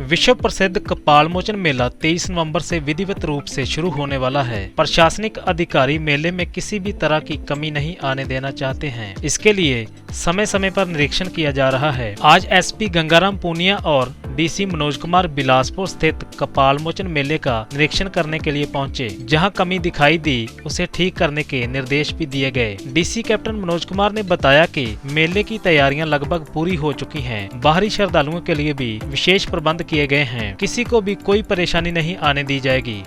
विश्व प्रसिद्ध कपालमोचन मेला 23 नवंबर से विधिवत रूप से शुरू होने वाला है। प्रशासनिक अधिकारी मेले में किसी भी तरह की कमी नहीं आने देना चाहते हैं। इसके लिए समय समय पर निरीक्षण किया जा रहा है। आज एसपी गंगाराम पूनिया और डीसी मनोज कुमार बिलासपुर स्थित कपालमोचन मेले का निरीक्षण करने के लिए पहुंचे। जहां कमी दिखाई दी उसे ठीक करने के निर्देश भी दिए गए। डीसी कैप्टन मनोज कुमार ने बताया कि मेले की तैयारियां लगभग पूरी हो चुकी हैं। बाहरी श्रद्धालुओं के लिए भी विशेष प्रबंध किए गए हैं। किसी को भी कोई परेशानी नहीं आने दी जाएगी।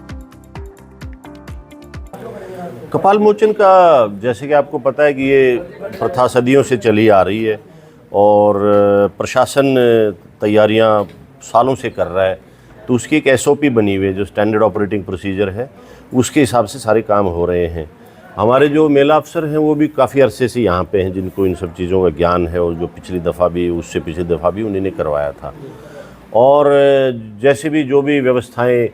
कपालमोचन का जैसे कि आपको पता है कि ये प्रथा सदियों से चली आ रही है और प्रशासन तैयारियां सालों से कर रहा है, तो उसकी एक एसओपी बनी हुई है जो स्टैंडर्ड ऑपरेटिंग प्रोसीजर है, उसके हिसाब से सारे काम हो रहे हैं। हमारे जो मेला अफसर हैं वो भी काफ़ी अरसे से यहाँ पे हैं, जिनको इन सब चीज़ों का ज्ञान है और जो पिछली दफ़ा भी उससे पिछली दफ़ा भी उन्हीं ने करवाया था। और जैसे भी जो भी व्यवस्थाएं,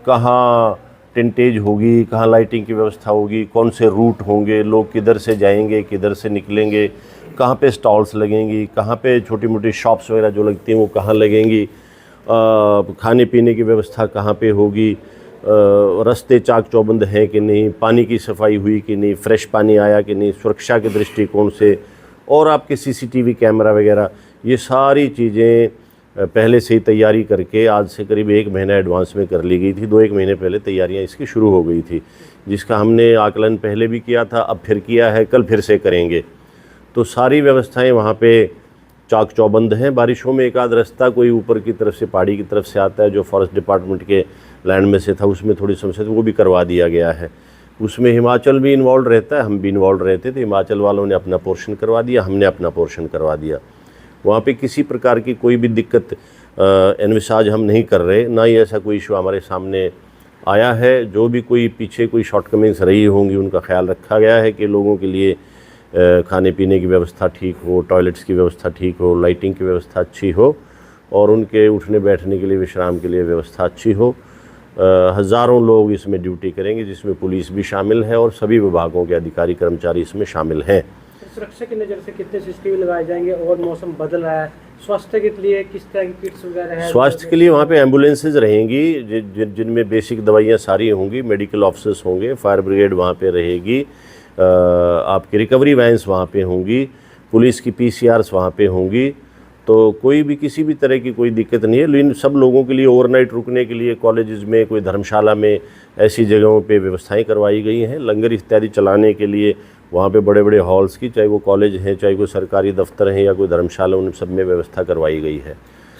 कहाँ टेंटेज होगी, कहाँ लाइटिंग की व्यवस्था होगी, कौन से रूट होंगे, लोग किधर से जाएंगे, किधर से निकलेंगे, कहाँ पे स्टॉल्स लगेंगी, कहाँ पे छोटी मोटी शॉप्स वगैरह जो लगती हैं वो कहाँ लगेंगी, खाने पीने की व्यवस्था कहाँ पे होगी, रास्ते चाक चौबंद हैं कि नहीं, पानी की सफाई हुई कि नहीं, फ्रेश पानी आया कि नहीं, सुरक्षा के दृष्टिकोण से, और आपके सीसीटीवी कैमरा वगैरह, ये सारी चीज़ें पहले से ही तैयारी करके आज से करीब 1 महीना एडवांस में कर ली गई थी। 2-1 महीने पहले तैयारियां इसकी शुरू हो गई थी, जिसका हमने आकलन पहले भी किया था, अब फिर किया है, कल फिर से करेंगे। तो सारी व्यवस्थाएं वहाँ पे चाक चौबंद हैं। बारिशों में एक आध रास्ता कोई ऊपर की तरफ से, पहाड़ी की तरफ से आता है, जो फॉरेस्ट डिपार्टमेंट के लैंड में से था, उसमें थोड़ी समस्या थी, वो भी करवा दिया गया है। उसमें हिमाचल भी इन्वॉल्व रहता है, हम भी इन्वॉल्व रहते थे। हिमाचल वालों ने अपना पोर्शन करवा दिया, हमने अपना पोर्शन करवा दिया। वहाँ पे किसी प्रकार की कोई भी दिक्कत एनविसाज हम नहीं कर रहे, ना ही ऐसा कोई इशू हमारे सामने आया है। जो भी कोई पीछे कोई शॉर्टकमिंग्स रही होंगी उनका ख्याल रखा गया है कि लोगों के लिए खाने पीने की व्यवस्था ठीक हो, टॉयलेट्स की व्यवस्था ठीक हो, लाइटिंग की व्यवस्था अच्छी हो और उनके उठने बैठने के लिए, विश्राम के लिए व्यवस्था अच्छी हो। हज़ारों लोग इसमें ड्यूटी करेंगे, जिसमें पुलिस भी शामिल है और सभी विभागों के अधिकारी कर्मचारी इसमें शामिल हैं। सुरक्षा की नज़र से कितने सीसीटीवी लगाए जाएंगे और मौसम बदल रहा है, स्वास्थ्य के लिए किस तरह की किट्स वगैरह है? स्वास्थ्य के लिए वहाँ पे एम्बुलेंसेज रहेंगी जिनमें बेसिक दवाइयाँ सारी होंगी, मेडिकल ऑफिसर्स होंगे, फायर ब्रिगेड वहाँ पे रहेगी, आपकी रिकवरी वैन्स वहाँ पे होंगी, पुलिस की पीसीआर्स वहाँ पे होंगी। तो कोई भी किसी भी तरह की कोई दिक्कत नहीं है। लेकिन सब लोगों के लिए ओवरनाइट रुकने के लिए कॉलेजेस में, कोई धर्मशाला में, ऐसी जगहों पे व्यवस्थाएं करवाई गई हैं। लंगर इत्यादि चलाने के लिए वहाँ पे बड़े बड़े हॉल्स की, चाहे वो कॉलेज हैं, चाहे कोई सरकारी दफ्तर हैं या कोई धर्मशाला, उन सब में व्यवस्था करवाई गई है।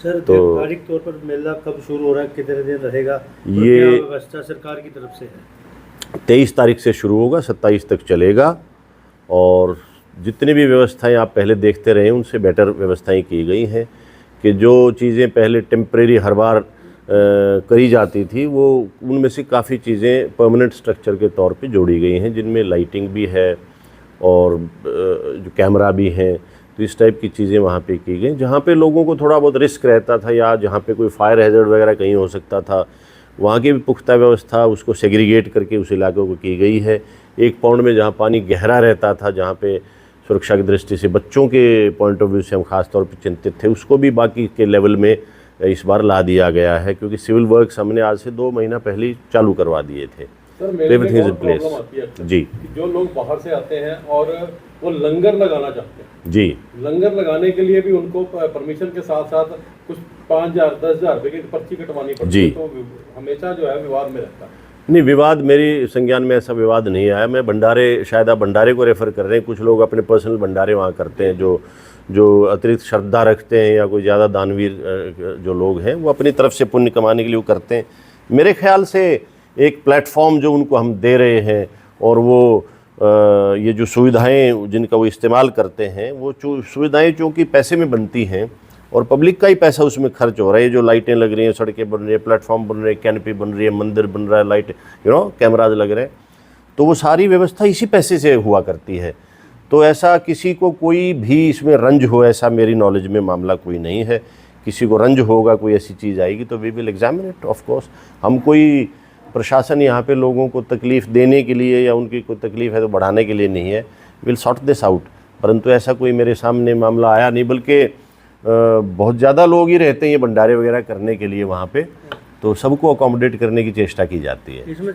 सर, तो आधिकारिक तौर पर मेला कब शुरू हो रहा है, कितने दिन रहेगा, ये व्यवस्था सरकार की तरफ से है? 23 तारीख से शुरू होगा, 27 तक चलेगा और जितनी भी व्यवस्थाएं आप पहले देखते रहे उनसे बेटर व्यवस्थाएं की गई हैं कि जो चीज़ें पहले टेम्परेरी हर बार करी जाती थी, वो उनमें से काफ़ी चीज़ें परमानेंट स्ट्रक्चर के तौर पे जोड़ी गई हैं, जिनमें लाइटिंग भी है और जो कैमरा भी हैं। तो इस टाइप की चीज़ें वहाँ पे की गई। जहाँ पे लोगों को थोड़ा बहुत रिस्क रहता था या जहाँ पे कोई फायर हैज़र्ड वगैरह कहीं हो सकता था, वहाँ की भी पुख्ता व्यवस्था उसको सेग्रीगेट करके उस इलाके को की गई है। एक पौंड में जहाँ पानी गहरा रहता था, जहाँ पे सुरक्षा की दृष्टि से बच्चों के पॉइंट ऑफ व्यू से हम ख़ास तौर पे चिंतित थे, उसको भी बाकी के लेवल में इस बार ला दिया गया है, क्योंकि सिविल वर्क्स हमने आज से 2 महीना पहले ही चालू करवा दिए थे। Everything is in place. जी, जो लोग बाहर से आते हैं और वो लंगर लगाना चाहते हैं, जी, लंगर लगाने के लिए भी उनको परमिशन के साथ साथ कुछ 5,000 10,000 रुपये की पर्ची कटवानी पड़ती है, तो हमेशा जो है विवाद में रहता है। नहीं, विवाद मेरी संज्ञान में ऐसा विवाद नहीं आया। मैं भंडारे, शायद आप भंडारे को रेफ़र कर रहे हैं। कुछ लोग अपने पर्सनल भंडारे वहाँ करते हैं, जो अतिरिक्त श्रद्धा रखते हैं या कोई ज़्यादा दानवीर जो लोग हैं, वो अपनी तरफ से पुण्य कमाने के लिए वो करते हैं। मेरे ख्याल से एक प्लेटफॉर्म जो उनको हम दे रहे हैं और वो ये जो सुविधाएं जिनका वो इस्तेमाल करते हैं, वो सुविधाएं चूँकि पैसे में बनती हैं और पब्लिक का ही पैसा उसमें खर्च हो रहा है। जो लाइटें लग रही हैं, सड़कें बन रही हैं, प्लेटफॉर्म बन रहे हैं, कैनपी बन रही है, मंदिर बन रहा है, लाइट कैमराज लग रहे हैं, तो वो सारी व्यवस्था इसी पैसे से हुआ करती है। तो ऐसा किसी को कोई भी इसमें रंज हो, ऐसा मेरी नॉलेज में मामला कोई नहीं है। किसी को रंज होगा, कोई ऐसी चीज़ आएगी तो we will examine it of course. हम कोई प्रशासन यहाँ पे लोगों को तकलीफ़ देने के लिए या उनकी कोई तकलीफ़ है तो बढ़ाने के लिए नहीं है। Will sort this out. परंतु ऐसा कोई मेरे सामने मामला आया नहीं, बल्कि बहुत ज़्यादा लोग ही रहते हैं ये भंडारे वगैरह करने के लिए वहाँ पे, तो सबको अकोमोडेट करने की चेष्टा की जाती है। इसमें